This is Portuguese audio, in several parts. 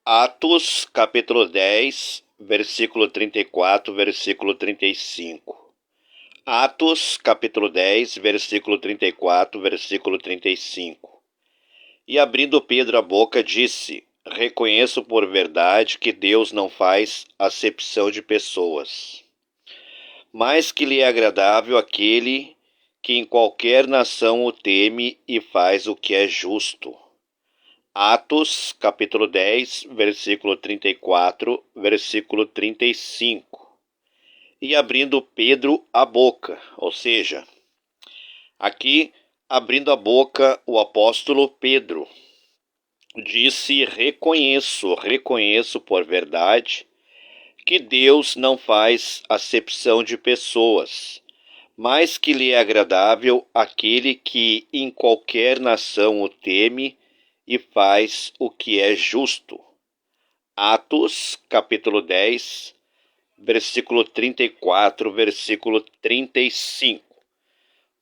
Atos, capítulo 10, versículo 34, versículo 35. Atos, capítulo 10, versículo 34, versículo 35. E abrindo Pedro a boca, disse: Reconheço por verdade que Deus não faz acepção de pessoas, mas que lhe é agradável aquele que em qualquer nação o teme e faz o que é justo. Atos, capítulo 10, versículo 34, versículo 35. E abrindo Pedro a boca, ou seja, aqui, abrindo a boca, o apóstolo Pedro disse: reconheço por verdade que Deus não faz acepção de pessoas, mas que lhe é agradável aquele que em qualquer nação o teme e faz o que é justo. Atos, capítulo 10, versículo 34, versículo 35.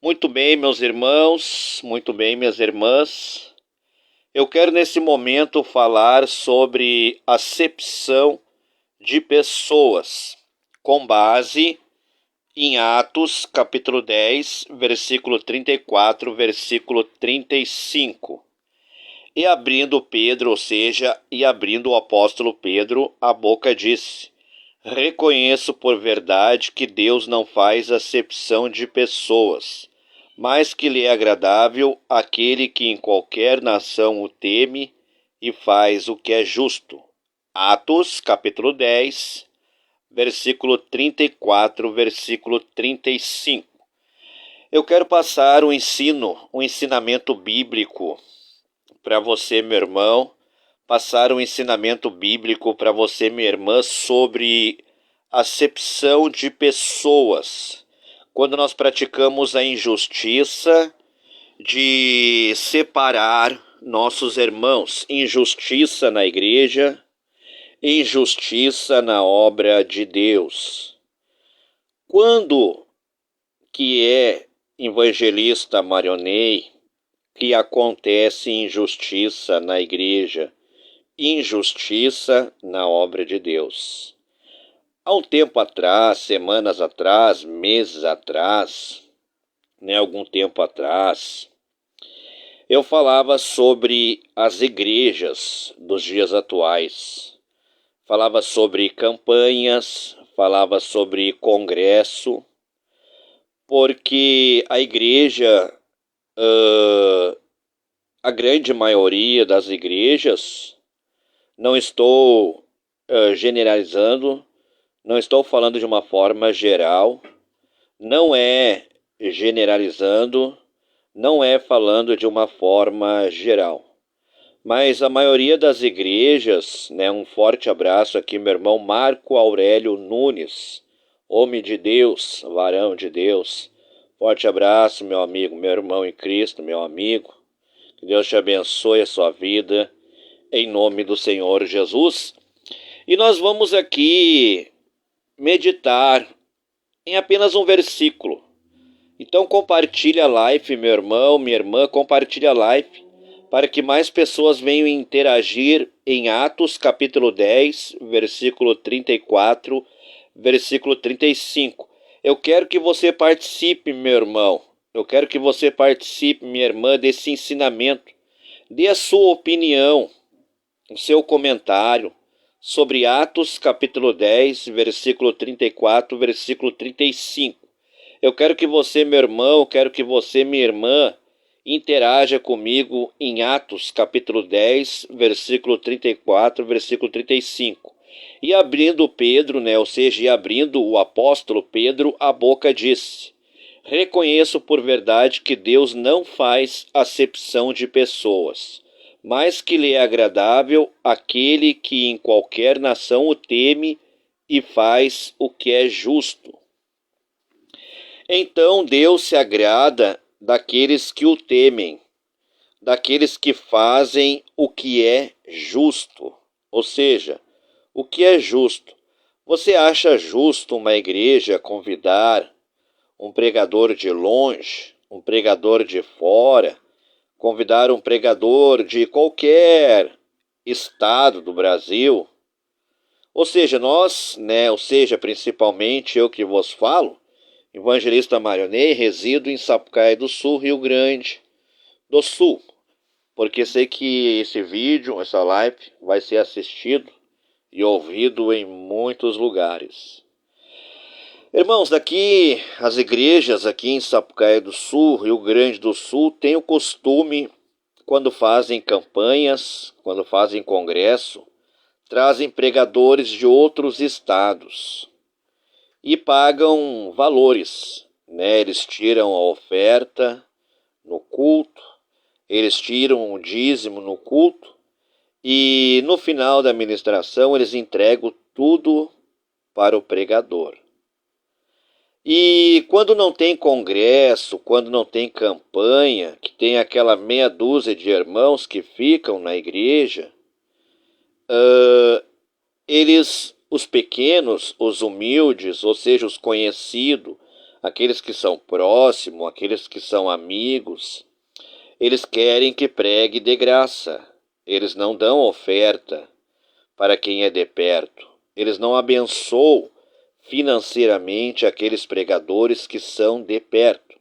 Muito bem, meus irmãos, muito bem, minhas irmãs. Eu quero nesse momento falar sobre acepção de pessoas, com base em Atos, capítulo 10, versículo 34, versículo 35. E abrindo Pedro, ou seja, e abrindo o apóstolo Pedro, a boca disse: Reconheço por verdade que Deus não faz acepção de pessoas, mas que lhe é agradável aquele que em qualquer nação o teme e faz o que é justo. Atos, capítulo 10, versículo 34, versículo 35. Eu quero passar um ensinamento bíblico para você, meu irmão, passar um ensinamento bíblico para você, minha irmã, sobre acepção de pessoas. Quando nós praticamos a injustiça de separar nossos irmãos, injustiça na igreja, injustiça na obra de Deus. Quando que é evangelista Marionei que acontece injustiça na igreja, injustiça na obra de Deus? Há um tempo atrás, semanas atrás, meses atrás, algum tempo atrás, eu falava sobre as igrejas dos dias atuais. Falava sobre campanhas, falava sobre congresso, porque a igreja, a grande maioria das igrejas, não estou generalizando, não estou falando de uma forma geral, não é generalizando, não é falando de uma forma geral. Mas a maioria das igrejas, um forte abraço aqui, meu irmão Marco Aurélio Nunes, homem de Deus, varão de Deus. Forte abraço, meu amigo, meu irmão em Cristo, meu amigo. Que Deus te abençoe a sua vida, em nome do Senhor Jesus. E nós vamos aqui meditar em apenas um versículo. Então compartilha a live, meu irmão, minha irmã, compartilha a live, para que mais pessoas venham interagir em Atos capítulo 10, versículo 34, versículo 35. Eu quero que você participe, meu irmão. Eu quero que você participe, minha irmã, desse ensinamento. Dê a sua opinião, o seu comentário sobre Atos capítulo 10, versículo 34, versículo 35. Eu quero que você, meu irmão, quero que você, minha irmã, interaja comigo em Atos, capítulo 10, versículo 34, versículo 35. E abrindo Pedro, ou seja, e abrindo o apóstolo Pedro, a boca disse: Reconheço por verdade que Deus não faz acepção de pessoas, mas que lhe é agradável aquele que em qualquer nação o teme e faz o que é justo. Então Deus se agrada daqueles que o temem, daqueles que fazem o que é justo. Ou seja, o que é justo? Você acha justo uma igreja convidar um pregador de longe, um pregador de fora, convidar um pregador de qualquer estado do Brasil, ou seja, nós, né, ou seja, principalmente eu que vos falo, evangelista Marionei, resido em Sapucaí do Sul, Rio Grande do Sul, porque sei que esse vídeo, essa live, vai ser assistido e ouvido em muitos lugares. Irmãos, daqui as igrejas aqui em Sapucaí do Sul, Rio Grande do Sul, têm o costume, quando fazem campanhas, quando fazem congresso, trazem pregadores de outros estados e pagam valores, né? Eles tiram a oferta no culto, eles tiram o dízimo no culto e no final da ministração eles entregam tudo para o pregador. E quando não tem congresso, quando não tem campanha, que tem aquela meia dúzia de irmãos que ficam na igreja, os pequenos, os humildes, ou seja, os conhecidos, aqueles que são próximos, aqueles que são amigos, eles querem que pregue de graça. Eles não dão oferta para quem é de perto. Eles não abençoam financeiramente aqueles pregadores que são de perto.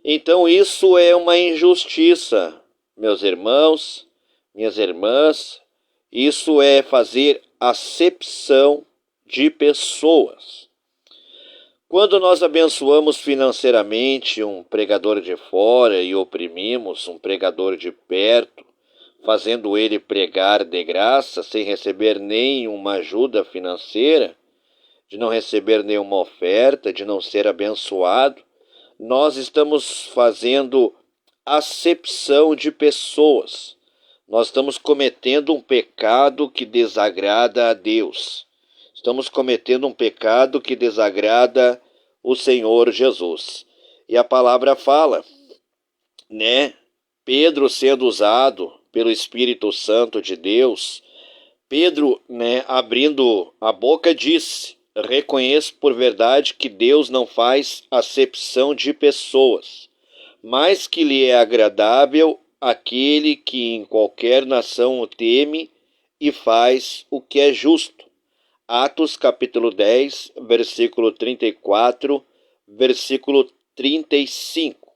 Então isso é uma injustiça, meus irmãos, minhas irmãs. Isso é fazer acepção de pessoas. Quando nós abençoamos financeiramente um pregador de fora e oprimimos um pregador de perto, fazendo ele pregar de graça, sem receber nenhuma ajuda financeira, de não receber nenhuma oferta, de não ser abençoado, nós estamos fazendo acepção de pessoas. Nós estamos cometendo um pecado que desagrada a Deus. Estamos cometendo um pecado que desagrada o Senhor Jesus. E a palavra fala, né? Pedro sendo usado pelo Espírito Santo de Deus, Pedro, né, abrindo a boca, disse: reconheço por verdade que Deus não faz acepção de pessoas, mas que lhe é agradável aquele que em qualquer nação o teme e faz o que é justo. Atos capítulo 10, versículo 34, versículo 35.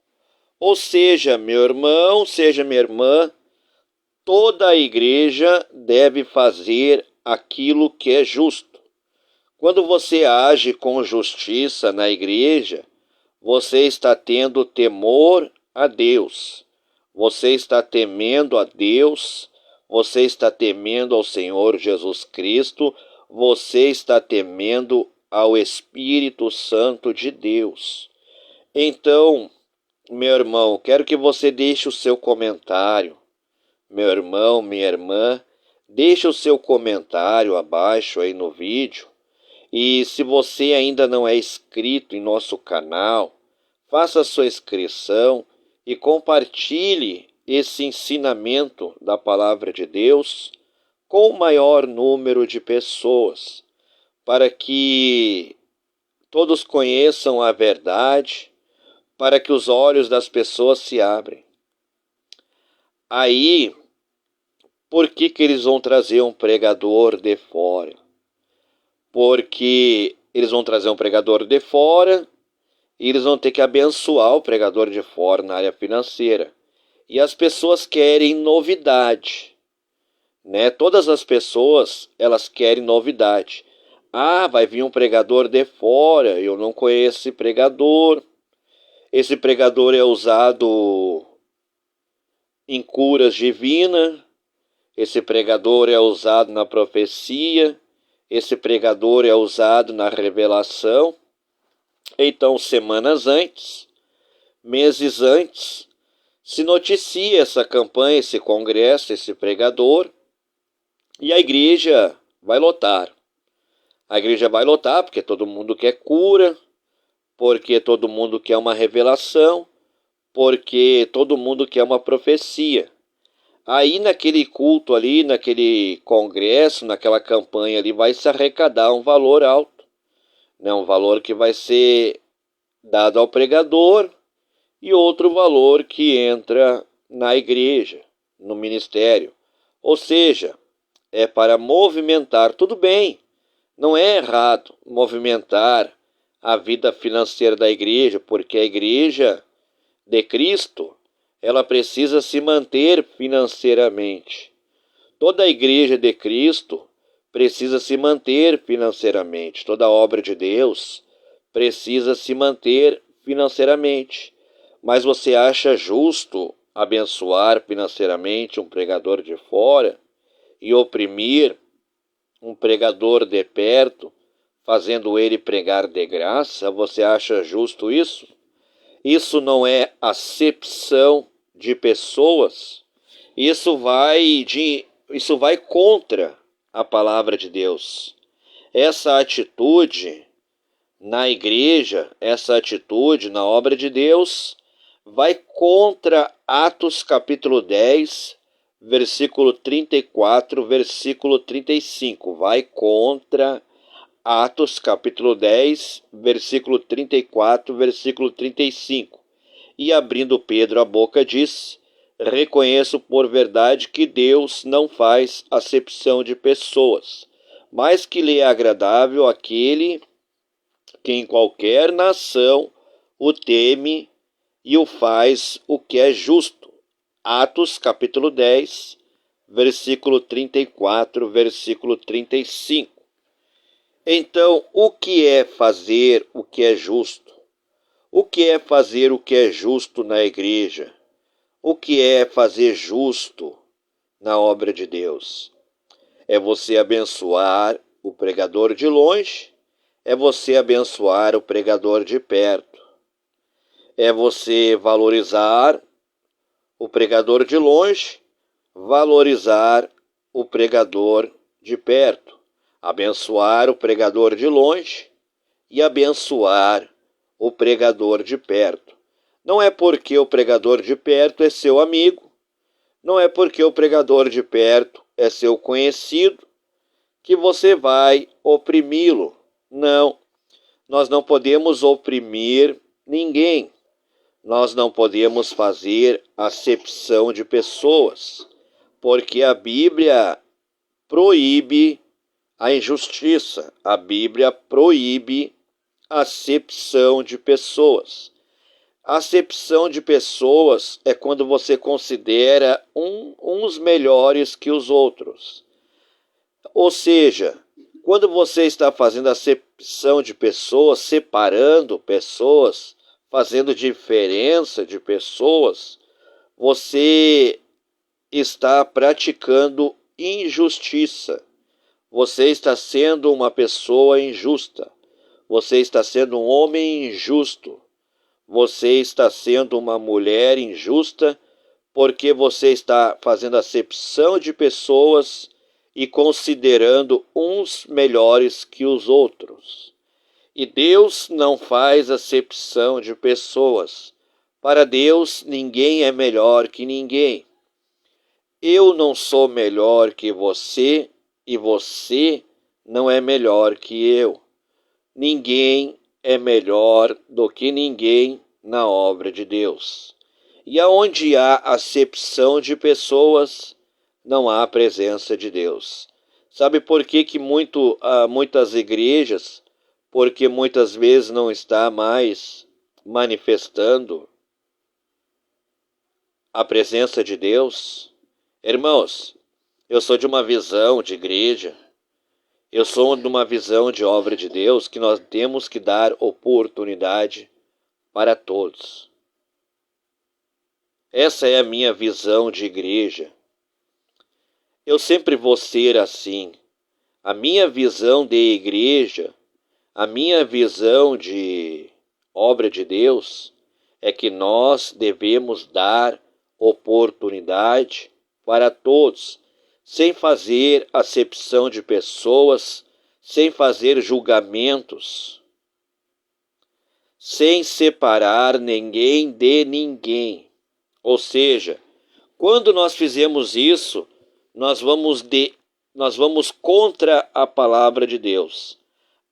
Ou seja, meu irmão, seja minha irmã, toda a igreja deve fazer aquilo que é justo. Quando você age com justiça na igreja, você está tendo temor a Deus. Você está temendo a Deus, você está temendo ao Senhor Jesus Cristo, você está temendo ao Espírito Santo de Deus. Então, meu irmão, quero que você deixe o seu comentário. Meu irmão, minha irmã, deixe o seu comentário abaixo aí no vídeo. E se você ainda não é inscrito em nosso canal, faça a sua inscrição e compartilhe esse ensinamento da palavra de Deus com o maior número de pessoas, para que todos conheçam a verdade, para que os olhos das pessoas se abrem. Aí, por que eles vão trazer um pregador de fora? Porque eles vão trazer um pregador de fora e eles vão ter que abençoar o pregador de fora na área financeira. E as pessoas querem novidade, né? Todas as pessoas, elas querem novidade. Ah, vai vir um pregador de fora, eu não conheço esse pregador. Esse pregador é usado em curas divinas. Esse pregador é usado na profecia. Esse pregador é usado na revelação. Então, semanas antes, meses antes, se noticia essa campanha, esse congresso, esse pregador, e a igreja vai lotar. A igreja vai lotar porque todo mundo quer cura, porque todo mundo quer uma revelação, porque todo mundo quer uma profecia. Aí naquele culto ali, naquele congresso, naquela campanha ali, vai se arrecadar um valor alto, né? Um valor que vai ser dado ao pregador e outro valor que entra na igreja, no ministério. Ou seja, é para movimentar. Tudo bem, não é errado movimentar a vida financeira da igreja, porque a igreja de Cristo, ela precisa se manter financeiramente. Toda a igreja de Cristo precisa se manter financeiramente. Toda obra de Deus precisa se manter financeiramente. Mas você acha justo abençoar financeiramente um pregador de fora e oprimir um pregador de perto, fazendo ele pregar de graça? Você acha justo isso? Isso não é acepção de pessoas? Isso vai contra a palavra de Deus. Essa atitude na igreja, essa atitude na obra de Deus, vai contra Atos capítulo 10, versículo 34, versículo 35. Vai contra Atos capítulo 10, versículo 34, versículo 35. E abrindo Pedro a boca disse: reconheço por verdade que Deus não faz acepção de pessoas, mas que lhe é agradável aquele que em qualquer nação o teme e o faz o que é justo. Atos capítulo 10, versículo 34, versículo 35. Então, o que é fazer o que é justo? O que é fazer o que é justo na igreja? O que é fazer justo na obra de Deus? É você abençoar o pregador de longe, é você abençoar o pregador de perto. É você valorizar o pregador de longe, valorizar o pregador de perto. Abençoar o pregador de longe e abençoar o pregador de perto. Não é porque o pregador de perto é seu amigo, não é porque o pregador de perto é seu conhecido, que você vai oprimi-lo. Não, nós não podemos oprimir ninguém. Nós não podemos fazer acepção de pessoas, porque a Bíblia proíbe a injustiça. A Bíblia proíbe a acepção de pessoas. A acepção de pessoas é quando você considera uns melhores que os outros. Ou seja, quando você está fazendo acepção de pessoas, separando pessoas, fazendo diferença de pessoas, você está praticando injustiça. Você está sendo uma pessoa injusta. Você está sendo um homem injusto. Você está sendo uma mulher injusta porque você está fazendo acepção de pessoas e considerando uns melhores que os outros. E Deus não faz acepção de pessoas. Para Deus, ninguém é melhor que ninguém. Eu não sou melhor que você e você não é melhor que eu. Ninguém é melhor do que ninguém na obra de Deus. E aonde há acepção de pessoas, não há presença de Deus. Sabe por que muitas igrejas, porque muitas vezes não está mais manifestando a presença de Deus? Irmãos, eu sou de uma visão de igreja, eu sou de uma visão de obra de Deus, que nós temos que dar oportunidade para todos. Essa é a minha visão de igreja. Eu sempre vou ser assim. A minha visão de igreja, a minha visão de obra de Deus é que nós devemos dar oportunidade para todos, sem fazer acepção de pessoas, sem fazer julgamentos, sem separar ninguém de ninguém. Ou seja, quando nós fizemos isso, nós vamos contra a palavra de Deus.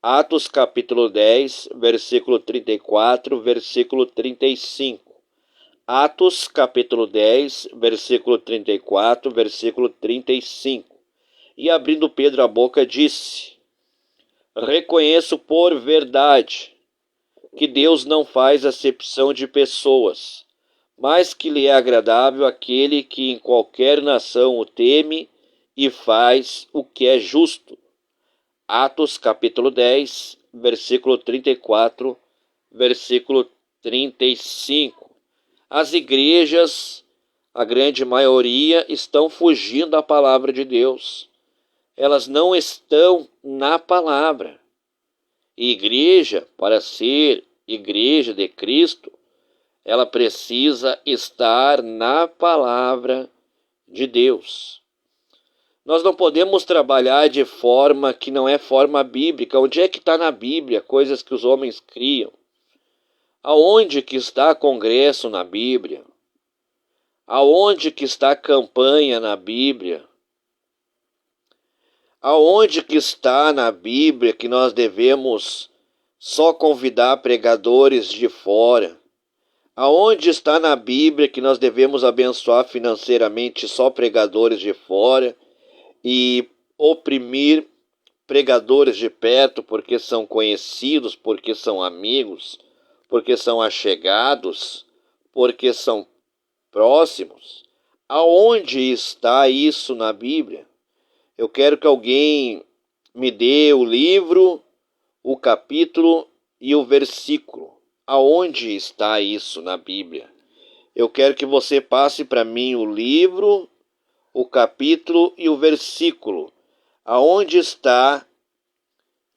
Atos capítulo 10, versículo 34, versículo 35. Atos capítulo 10, versículo 34, versículo 35. E abrindo Pedro a boca, disse: reconheço por verdade que Deus não faz acepção de pessoas, mas que lhe é agradável aquele que em qualquer nação o teme e faz o que é justo. Atos capítulo 10, versículo 34, versículo 35. As igrejas, a grande maioria, estão fugindo da palavra de Deus. Elas não estão na palavra. E igreja, para ser igreja de Cristo, ela precisa estar na palavra de Deus. Nós não podemos trabalhar de forma que não é forma bíblica. Onde é que está na Bíblia coisas que os homens criam? Aonde que está congresso na Bíblia? Aonde que está campanha na Bíblia? Aonde que está na Bíblia que nós devemos só convidar pregadores de fora? Aonde está na Bíblia que nós devemos abençoar financeiramente só pregadores de fora e oprimir pregadores de perto porque são conhecidos, porque são amigos, porque são achegados, porque são próximos? Aonde está isso na Bíblia? Eu quero que alguém me dê o livro, o capítulo e o versículo. Aonde está isso na Bíblia? Eu quero que você passe para mim o livro, o capítulo e o versículo. Aonde está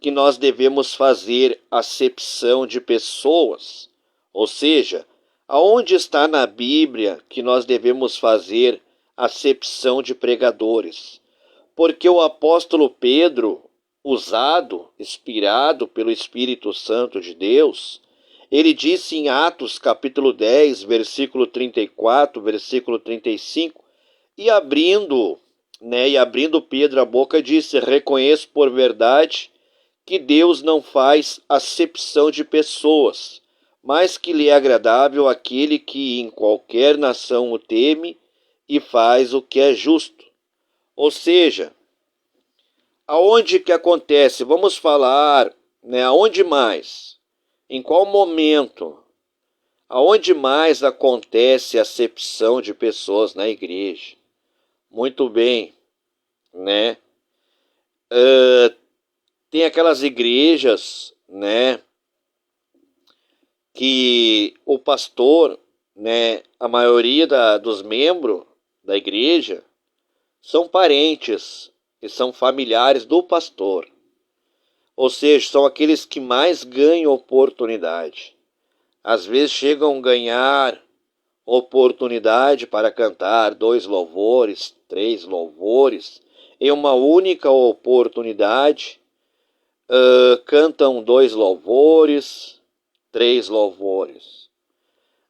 que nós devemos fazer acepção de pessoas? Ou seja, aonde está na Bíblia que nós devemos fazer acepção de pregadores? Porque o apóstolo Pedro, usado, inspirado pelo Espírito Santo de Deus, ele disse em Atos capítulo 10, versículo 34, versículo 35, e abrindo Pedro a boca, disse: reconheço por verdade que Deus não faz acepção de pessoas, mas que lhe é agradável aquele que em qualquer nação o teme e faz o que é justo. Ou seja, aonde que acontece? Vamos falar, aonde mais? Em qual momento? Aonde mais acontece a acepção de pessoas na igreja? Muito bem, né? Tem aquelas igrejas, que o pastor, a maioria dos membros da igreja são parentes e são familiares do pastor. Ou seja, são aqueles que mais ganham oportunidade. Às vezes chegam a ganhar oportunidade para cantar 2 louvores, 3 louvores. Em uma única oportunidade, cantam 2 louvores, 3 louvores.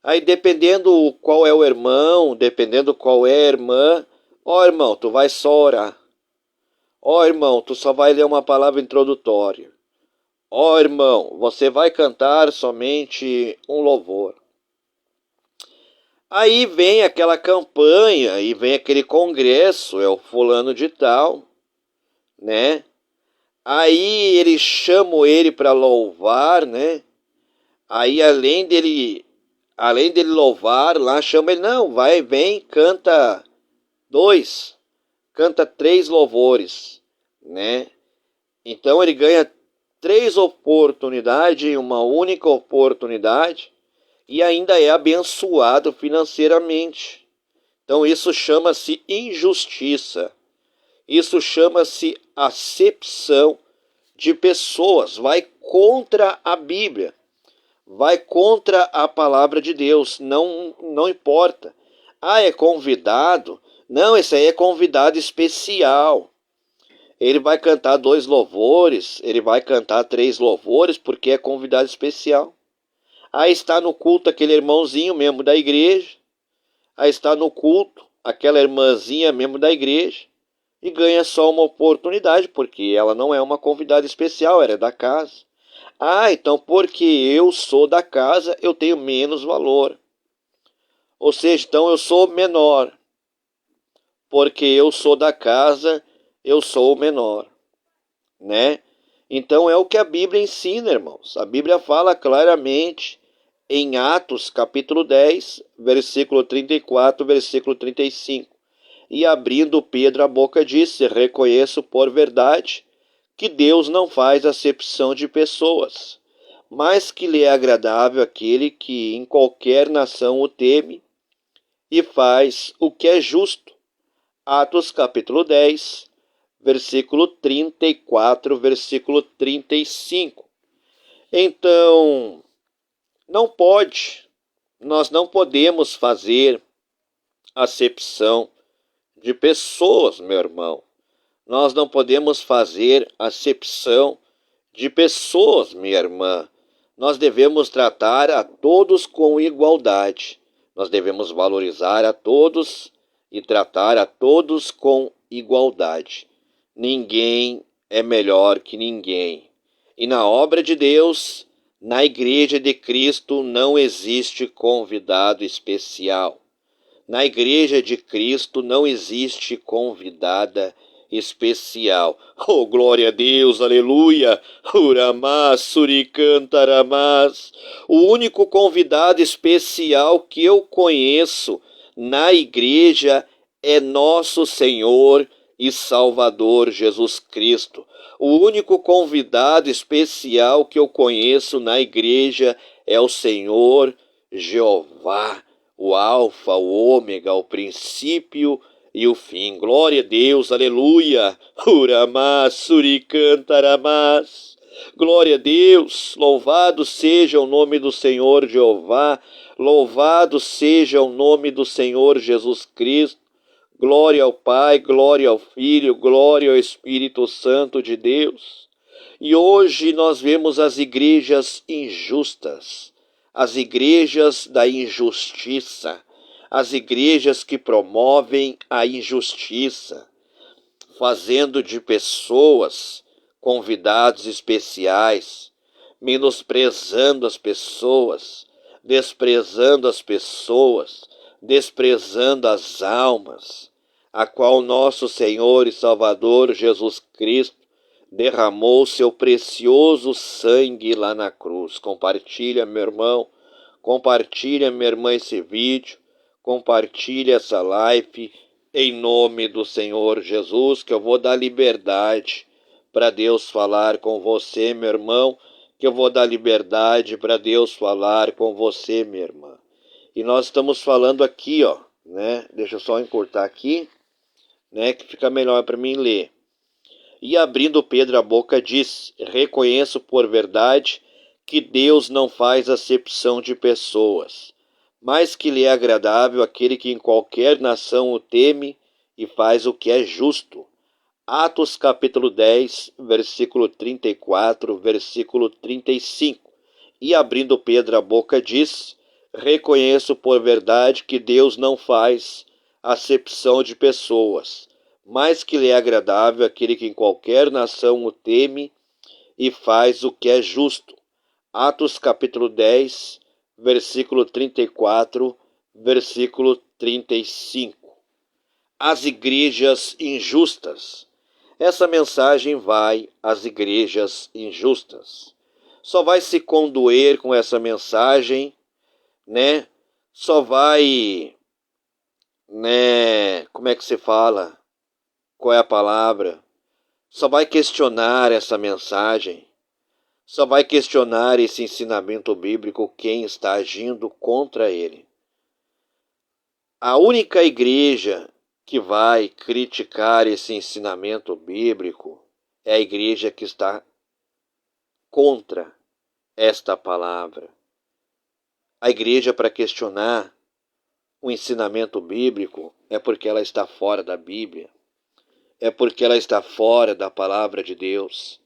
Aí dependendo qual é o irmão, dependendo qual é a irmã, irmão, tu vai só orar. Irmão, tu só vai ler uma palavra introdutória. Irmão, você vai cantar somente um louvor. Aí vem aquela campanha, e vem aquele congresso, é o fulano de tal, Aí eles chamam ele para louvar, Aí além dele louvar, lá chama ele, não, vem, canta 2, canta 3 louvores, Então ele ganha 3 oportunidades em uma única oportunidade e ainda é abençoado financeiramente. Então isso chama-se injustiça. Isso chama-se acepção de pessoas. Vai contra a Bíblia. Vai contra a palavra de Deus. Não importa. É convidado? Não, esse aí é convidado especial. Ele vai cantar 2 louvores, ele vai cantar 3 louvores, porque é convidado especial. Aí está no culto aquele irmãozinho, membro da igreja. Aí está no culto aquela irmãzinha, membro da igreja. E ganha só uma oportunidade, porque ela não é uma convidada especial, ela é da casa. Então porque eu sou da casa, eu tenho menos valor. Ou seja, então eu sou menor. Porque eu sou da casa, eu sou o menor, né? Então é o que a Bíblia ensina, irmãos. A Bíblia fala claramente em Atos, capítulo 10, versículo 34, versículo 35. E abrindo Pedro a boca disse: reconheço por verdade que Deus não faz acepção de pessoas, mas que lhe é agradável aquele que em qualquer nação o teme e faz o que é justo. Atos capítulo 10, versículo 34, versículo 35. Então, nós não podemos fazer acepção de pessoas, meu irmão. Nós não podemos fazer acepção de pessoas, minha irmã. Nós devemos tratar a todos com igualdade. Nós devemos valorizar a todos e tratar a todos com igualdade. Ninguém é melhor que ninguém. E na obra de Deus, na Igreja de Cristo, não existe convidado especial. Na Igreja de Cristo não existe convidada especial. Oh, glória a Deus, aleluia! Uramás, suricantaramás. O único convidado especial que eu conheço na igreja é nosso Senhor e Salvador Jesus Cristo. O único convidado especial que eu conheço na igreja é o Senhor Jeová, o Alfa, o Ômega, o princípio e o fim. Glória a Deus, aleluia. Uramás, suricantaramás. Glória a Deus, louvado seja o nome do Senhor Jeová, louvado seja o nome do Senhor Jesus Cristo. Glória ao Pai, glória ao Filho, glória ao Espírito Santo de Deus. E hoje nós vemos as igrejas injustas, as igrejas da injustiça, as igrejas que promovem a injustiça, fazendo de pessoas convidados especiais, menosprezando as pessoas, desprezando as pessoas, desprezando as almas, a qual nosso Senhor e Salvador Jesus Cristo derramou seu precioso sangue lá na cruz. Compartilha, meu irmão, compartilha, minha irmã, esse vídeo, compartilha essa live, em nome do Senhor Jesus, que eu vou dar liberdade para Deus falar com você, meu irmão, que eu vou dar liberdade para Deus falar com você, minha irmã. E nós estamos falando aqui, ó, né? Deixa eu só encurtar aqui, né? Que fica melhor para mim ler. E abrindo Pedro a boca disse: reconheço por verdade que Deus não faz acepção de pessoas, mas que lhe é agradável aquele que em qualquer nação o teme e faz o que é justo. Atos capítulo 10, versículo 34, versículo 35. E abrindo Pedro a boca disse: reconheço por verdade que Deus não faz acepção de pessoas, mas que lhe é agradável aquele que em qualquer nação o teme e faz o que é justo. Atos capítulo 10, versículo 34, versículo 35. As igrejas injustas. Essa mensagem vai às igrejas injustas. Só vai se condoer com essa mensagem, né? Só vai, né? Como é que se fala? Qual é a palavra? Só vai questionar essa mensagem. Só vai questionar esse ensinamento bíblico quem está agindo contra ele. A única igreja que vai criticar esse ensinamento bíblico é a igreja que está contra esta palavra. A igreja, para questionar o ensinamento bíblico, é porque ela está fora da Bíblia, é porque ela está fora da palavra de Deus.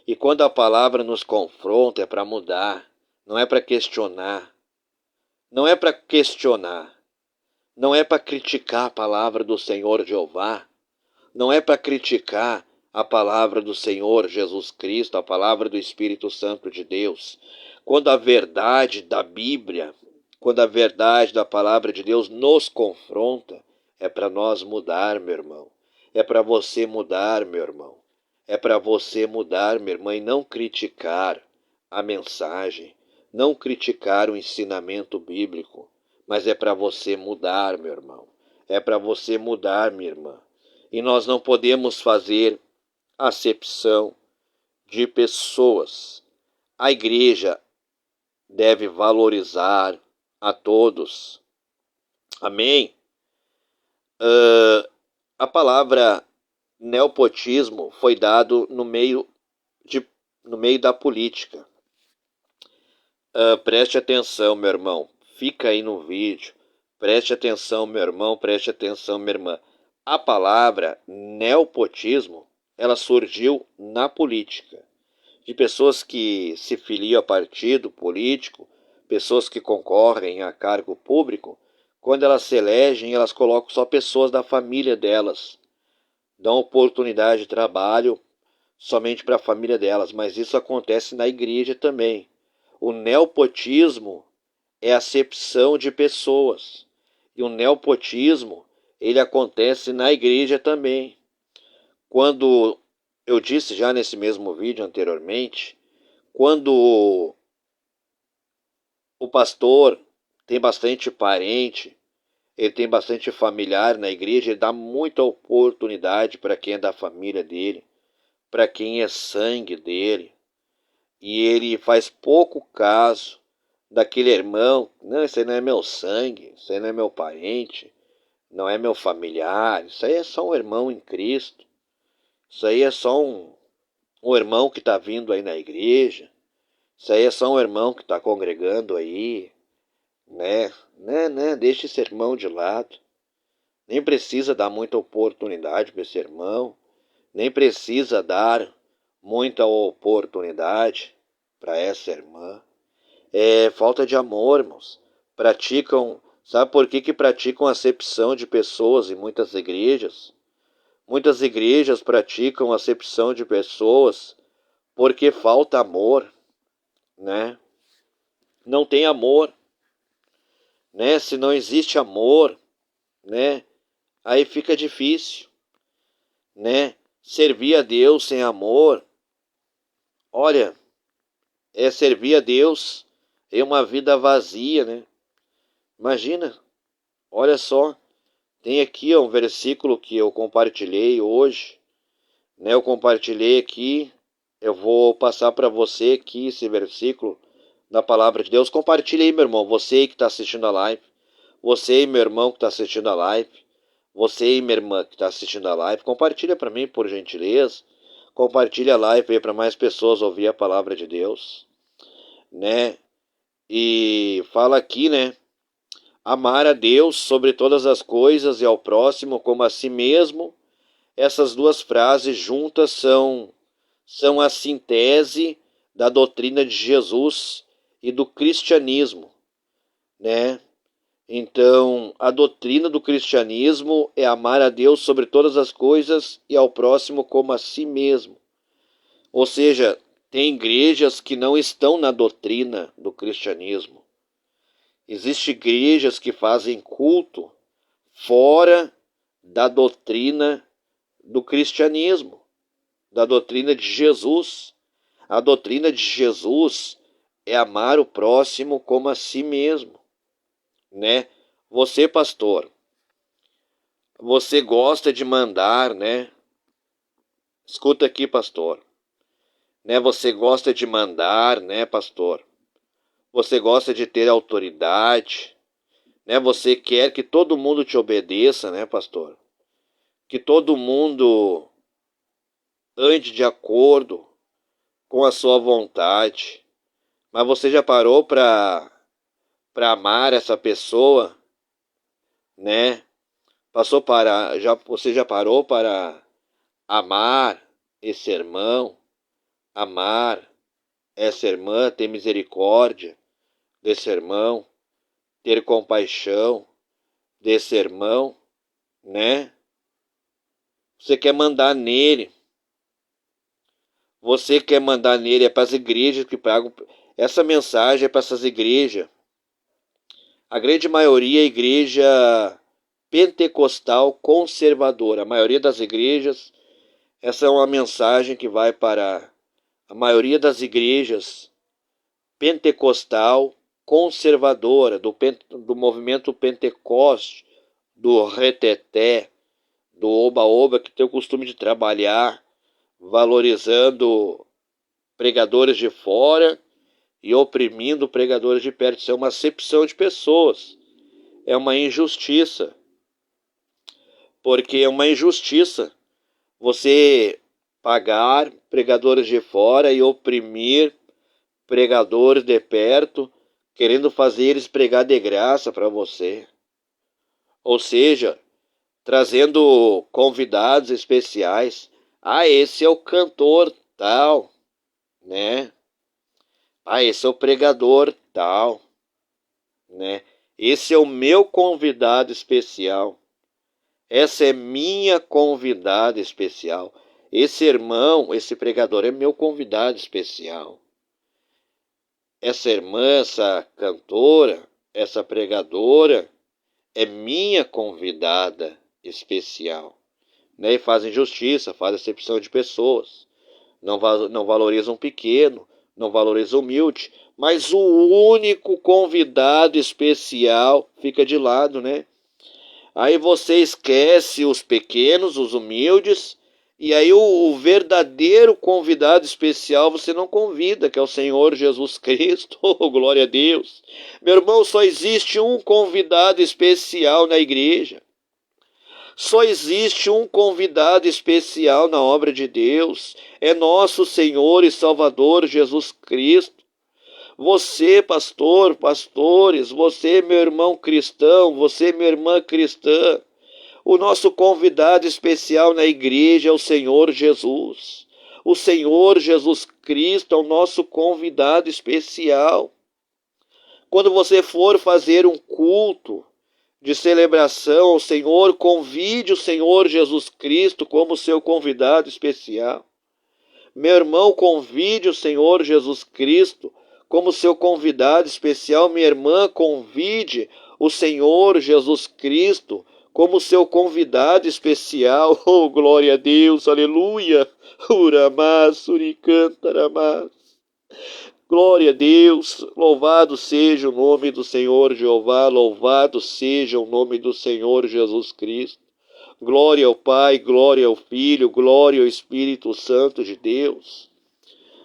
E quando a palavra nos confronta, é para mudar, não é para questionar. Não é para questionar. Não é para criticar a palavra do Senhor Jeová. Não é para criticar a palavra do Senhor Jesus Cristo, a palavra do Espírito Santo de Deus. Quando a verdade da Bíblia, quando a verdade da palavra de Deus nos confronta, é para nós mudar, meu irmão. É para você mudar, meu irmão. É para você mudar, minha irmã, e não criticar a mensagem, não criticar o ensinamento bíblico, mas é para você mudar, meu irmão. É para você mudar, minha irmã. E nós não podemos fazer acepção de pessoas. A igreja deve valorizar a todos. Amém? A palavra neopotismo foi dado no meio da política. Preste atenção, meu irmão. Fica aí no vídeo. Preste atenção, meu irmão. Preste atenção, minha irmã. A palavra neopotismo, ela surgiu na política. De pessoas que se filiam a partido político, pessoas que concorrem a cargo público, quando elas se elegem, elas colocam só pessoas da família delas. Dão oportunidade de trabalho somente para a família delas, mas isso acontece na igreja também. O neopotismo é acepção de pessoas. E o neopotismo, ele acontece na igreja também. Quando eu disse já nesse mesmo vídeo anteriormente, quando o pastor tem bastante parente, ele tem bastante familiar na igreja, ele dá muita oportunidade para quem é da família dele, para quem é sangue dele. E ele faz pouco caso daquele irmão. Não, esse aí não é meu sangue, isso aí não é meu parente, não é meu familiar, isso aí é só um irmão em Cristo, isso aí é só um irmão que está vindo aí na igreja, isso aí é só um irmão que está congregando aí, né, deixa esse irmão de lado, nem precisa dar muita oportunidade para esse irmão, nem precisa dar muita oportunidade para essa irmã. É falta de amor, irmãos. Praticam, sabe por que praticam acepção de pessoas em muitas igrejas? Muitas igrejas praticam acepção de pessoas porque falta amor, né? Não tem amor, né? Se não existe amor, né? Aí fica difícil, né? Servir a Deus sem amor, olha, é servir a Deus em uma vida vazia, né? Imagina, olha só, tem aqui um versículo que eu compartilhei hoje, né? Eu compartilhei aqui, eu vou passar para você aqui esse versículo da palavra de Deus. Compartilhe aí, meu irmão, você aí que está assistindo a live, você aí, meu irmão que está assistindo a live, você aí, minha irmã que está assistindo a live, compartilha para mim, por gentileza. Compartilha a live aí para mais pessoas ouvir a palavra de Deus, né? E fala aqui, né? Amar a Deus sobre todas as coisas e ao próximo como a si mesmo. Essas duas frases juntas são a síntese da doutrina de Jesus e do cristianismo, né? Então, a doutrina do cristianismo é amar a Deus sobre todas as coisas e ao próximo como a si mesmo. Ou seja, tem igrejas que não estão na doutrina do cristianismo. Existem igrejas que fazem culto fora da doutrina do cristianismo, da doutrina de Jesus. A doutrina de Jesus é amar o próximo como a si mesmo, né? Você, pastor, você gosta de mandar, né? Escuta aqui, pastor, né? Você gosta de mandar, né, pastor? Você gosta de ter autoridade, né? Você quer que todo mundo te obedeça, né, pastor? Que todo mundo ande de acordo com a sua vontade. Mas você já parou para amar essa pessoa, né? Você já parou para amar esse irmão, amar essa irmã, ter misericórdia desse irmão, ter compaixão desse irmão, né? Você quer mandar nele. Você quer mandar nele, é para as igrejas que pagam. Essa mensagem é para essas igrejas. A grande maioria é igreja pentecostal conservadora. A maioria das igrejas, essa é uma mensagem que vai para a maioria das igrejas pentecostal conservadora, do movimento Pentecoste, do reteté, do oba-oba, que tem o costume de trabalhar valorizando pregadores de fora e oprimindo pregadores de perto. Isso é uma acepção de pessoas. É uma injustiça. Porque é uma injustiça você pagar pregadores de fora e oprimir pregadores de perto, querendo fazer eles pregar de graça para você. Ou seja, trazendo convidados especiais. Ah, esse é o cantor tal, né? Ah, esse é o pregador tal, né? Esse é o meu convidado especial. Essa é minha convidada especial. Esse irmão, esse pregador é meu convidado especial. Essa irmã, essa cantora, essa pregadora é minha convidada especial. Né? E fazem justiça, fazem acepção de pessoas. Não valorizam o pequeno, não valorizam o humilde. Mas o único convidado especial fica de lado, né? Aí você esquece os pequenos, os humildes, e aí o verdadeiro convidado especial você não convida, que é o Senhor Jesus Cristo. Oh, glória a Deus. Meu irmão, só existe um convidado especial na igreja. Só existe um convidado especial na obra de Deus. É nosso Senhor e Salvador Jesus Cristo. Você, pastor, pastores, você, meu irmão cristão, você, minha irmã cristã, o nosso convidado especial na igreja é o Senhor Jesus. O Senhor Jesus Cristo é o nosso convidado especial. Quando você for fazer um culto de celebração ao Senhor, convide o Senhor Jesus Cristo como seu convidado especial. Meu irmão, convide o Senhor Jesus Cristo como seu convidado especial. Minha irmã, convide o Senhor Jesus Cristo como seu convidado especial. Oh, glória a Deus, aleluia. Uramás, suricantaramás. Glória a Deus, louvado seja o nome do Senhor Jeová, louvado seja o nome do Senhor Jesus Cristo. Glória ao Pai, glória ao Filho, glória ao Espírito Santo de Deus.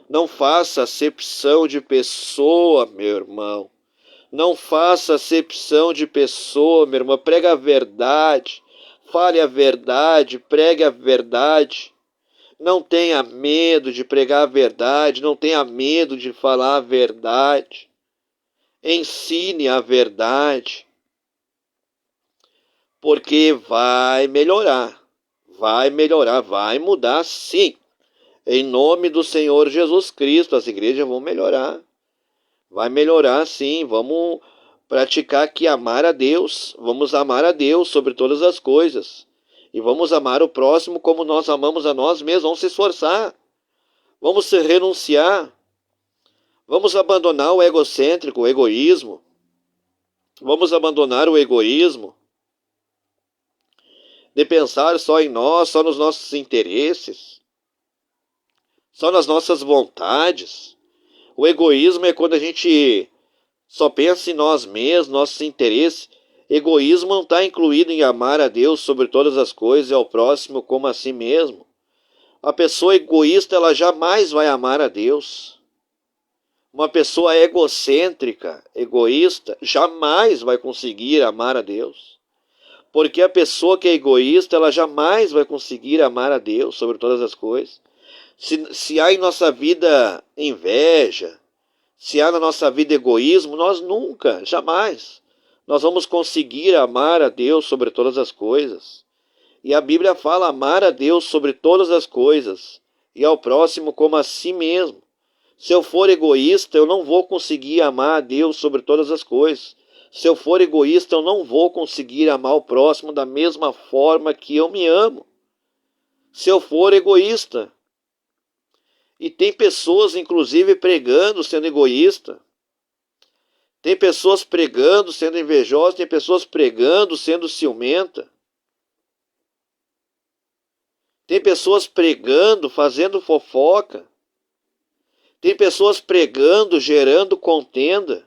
Não faça acepção de pessoa, meu irmão. Não faça acepção de pessoa, minha irmã. Prega a verdade, fale a verdade, pregue a verdade. Não tenha medo de pregar a verdade, não tenha medo de falar a verdade. Ensine a verdade, porque vai melhorar, vai mudar sim. Em nome do Senhor Jesus Cristo, as igrejas vão melhorar. Vai melhorar sim, vamos praticar aqui amar a Deus. Vamos amar a Deus sobre todas as coisas. E vamos amar o próximo como nós amamos a nós mesmos. Vamos se esforçar. Vamos se renunciar. Vamos abandonar o egocêntrico, o egoísmo. Vamos abandonar o egoísmo de pensar só em nós, só nos nossos interesses, só nas nossas vontades. O egoísmo é quando a gente só pensa em nós mesmos, nossos interesses. Egoísmo não está incluído em amar a Deus sobre todas as coisas e ao próximo como a si mesmo. A pessoa egoísta, ela jamais vai amar a Deus. Uma pessoa egocêntrica, egoísta, jamais vai conseguir amar a Deus. Porque a pessoa que é egoísta, ela jamais vai conseguir amar a Deus sobre todas as coisas. Se há em nossa vida inveja, se há na nossa vida egoísmo, nós nunca, jamais, nós vamos conseguir amar a Deus sobre todas as coisas. E a Bíblia fala amar a Deus sobre todas as coisas e ao próximo como a si mesmo. Se eu for egoísta, eu não vou conseguir amar a Deus sobre todas as coisas. Se eu for egoísta, eu não vou conseguir amar o próximo da mesma forma que eu me amo. Se eu for egoísta. E tem pessoas, inclusive, pregando sendo egoísta. Tem pessoas pregando sendo invejosas, tem pessoas pregando sendo ciumenta. Tem pessoas pregando, fazendo fofoca. Tem pessoas pregando, gerando contenda.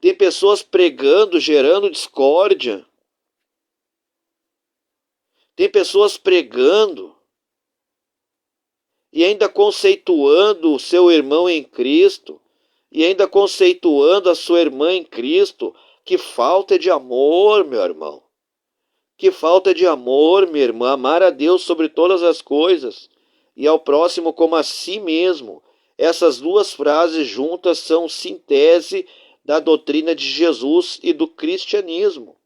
Tem pessoas pregando, gerando discórdia. Tem pessoas pregando e ainda conceituando o seu irmão em Cristo, e ainda conceituando a sua irmã em Cristo. Que falta de amor, meu irmão. Que falta de amor, minha irmã. Amar a Deus sobre todas as coisas e ao próximo como a si mesmo. Essas duas frases juntas são síntese da doutrina de Jesus e do cristianismo.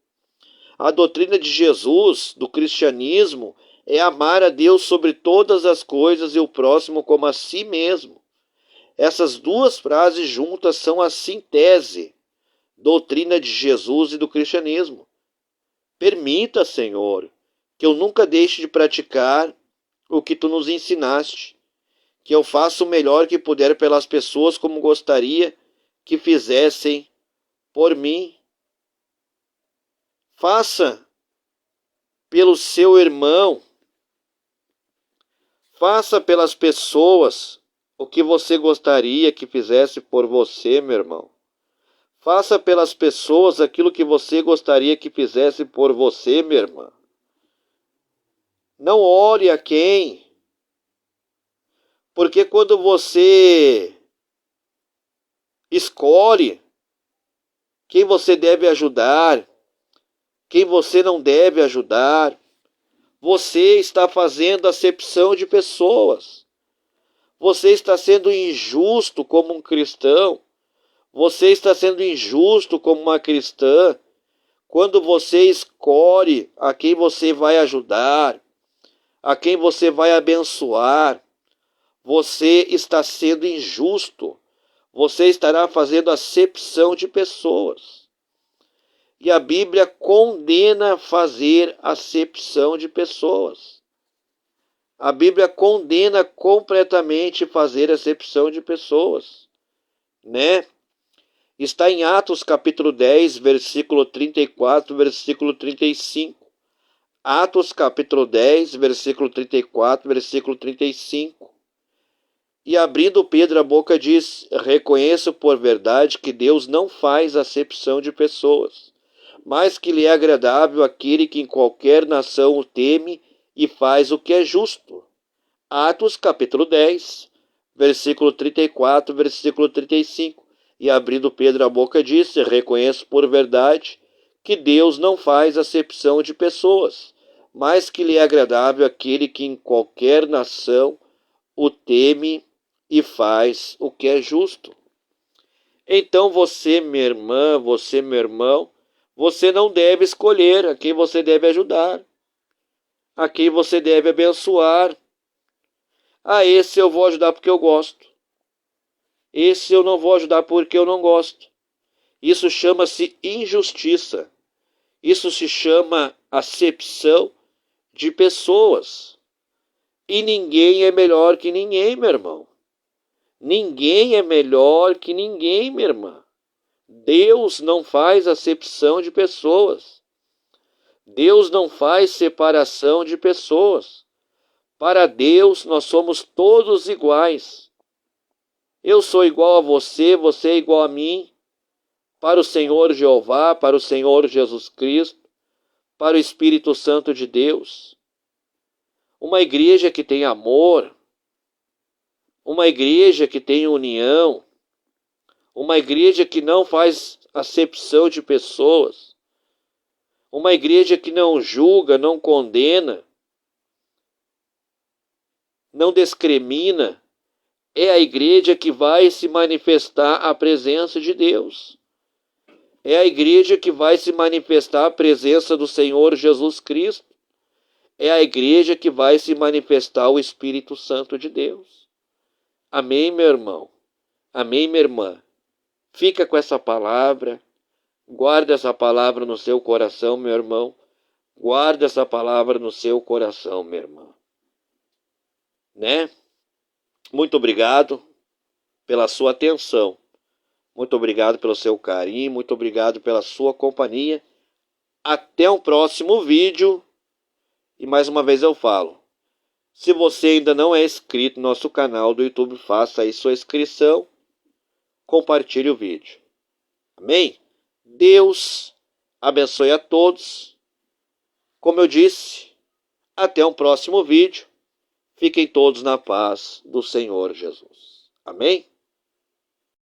A doutrina de Jesus, do cristianismo, é amar a Deus sobre todas as coisas e o próximo como a si mesmo. Essas duas frases juntas são a síntese, doutrina de Jesus e do cristianismo. Permita, Senhor, que eu nunca deixe de praticar o que tu nos ensinaste, que eu faça o melhor que puder pelas pessoas como gostaria que fizessem por mim. Faça pelo seu irmão, faça pelas pessoas o que você gostaria que fizesse por você, meu irmão. Faça pelas pessoas aquilo que você gostaria que fizesse por você, minha irmã. Não ore a quem, porque quando você escolhe quem você deve ajudar, quem você não deve ajudar, você está fazendo acepção de pessoas. Você está sendo injusto como um cristão. Você está sendo injusto como uma cristã quando você escolhe a quem você vai ajudar, a quem você vai abençoar. Você está sendo injusto. Você estará fazendo acepção de pessoas. E a Bíblia condena fazer acepção de pessoas. A Bíblia condena completamente fazer acepção de pessoas, né? Está em Atos capítulo 10, versículo 34, versículo 35. Atos capítulo 10, versículo 34, versículo 35. E abrindo Pedro a boca diz: reconheço por verdade que Deus não faz acepção de pessoas, mas que lhe é agradável aquele que em qualquer nação o teme e faz o que é justo. Atos capítulo 10, versículo 34, versículo 35. E abrindo Pedro a boca disse: reconheço por verdade que Deus não faz acepção de pessoas, mas que lhe é agradável aquele que em qualquer nação o teme e faz o que é justo. Então você, minha irmã, você, meu irmão, você não deve escolher a quem você deve ajudar, a quem você deve abençoar. Esse eu vou ajudar porque eu gosto. Esse eu não vou ajudar porque eu não gosto. Isso chama-se injustiça. Isso se chama acepção de pessoas. E ninguém é melhor que ninguém, meu irmão. Ninguém é melhor que ninguém, minha irmã. Deus não faz acepção de pessoas. Deus não faz separação de pessoas. Para Deus, nós somos todos iguais. Eu sou igual a você, você é igual a mim. Para o Senhor Jeová, para o Senhor Jesus Cristo, para o Espírito Santo de Deus. Uma igreja que tem amor, uma igreja que tem união, uma igreja que não faz acepção de pessoas, uma igreja que não julga, não condena, não discrimina, é a igreja que vai se manifestar a presença de Deus. É a igreja que vai se manifestar a presença do Senhor Jesus Cristo. É a igreja que vai se manifestar o Espírito Santo de Deus. Amém, meu irmão? Amém, minha irmã? Fica com essa palavra. Guarda essa palavra no seu coração, meu irmão. Guarda essa palavra no seu coração, minha irmã. Né? Muito obrigado pela sua atenção. Muito obrigado pelo seu carinho, muito obrigado pela sua companhia. Até o próximo vídeo. E mais uma vez eu falo, se você ainda não é inscrito no nosso canal do YouTube, faça aí sua inscrição, compartilhe o vídeo. Amém? Deus abençoe a todos. Como eu disse, até o próximo vídeo. Fiquem todos na paz do Senhor Jesus. Amém?